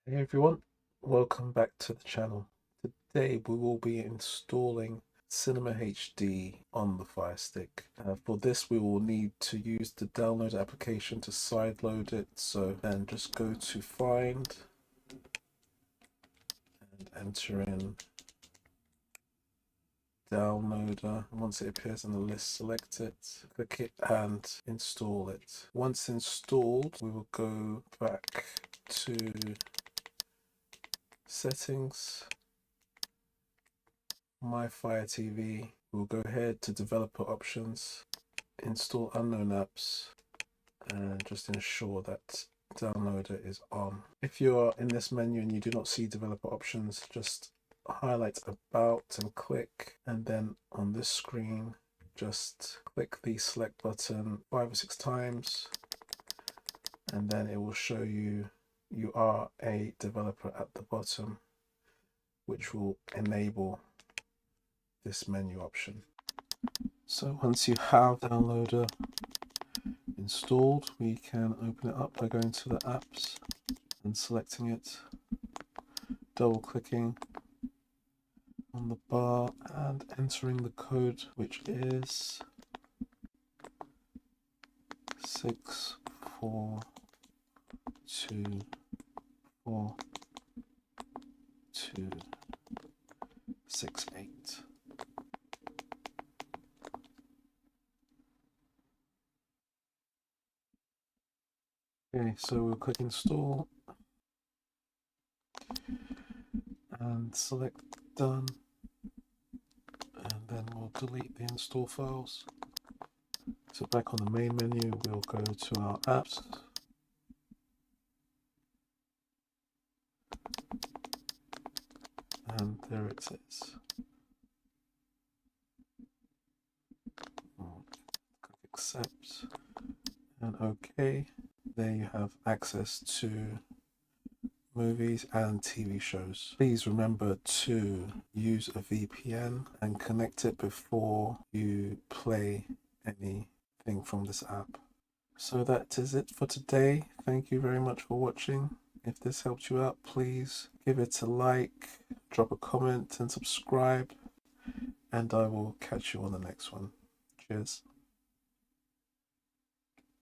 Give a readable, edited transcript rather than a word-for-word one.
Hey everyone, welcome back to the channel. Today we will be installing CinemaHD on the Firestick. For this we will need to use the download application to sideload it, so then just go to find and enter in downloader. Once it appears in the list, select it, click it and install it. Once installed, we will go back to settings, My Fire TV. We'll go ahead to developer options, install unknown apps, and just ensure that downloader is on. If you are in this menu and you do not see developer options, just highlight about and click, and then on this screen just click the select button 5 or 6 times, and then it will show you are a developer at the bottom, which will enable this menu option. So once you have downloader installed, we can open it up by going to the apps and selecting it, double clicking on the bar and entering the code, which is 6424268. Okay, so we'll click install and select done, and then we'll delete the install files. So back on the main menu, we'll go to our apps, and there it is. We'll click accept and OK. There you have access to movies and TV shows. Please remember to use a VPN and connect it before you play anything from this app. So that is it for today. Thank you very much for watching. If this helped you out, please give it a like, drop a comment and subscribe, and I will catch you on the next one. Cheers.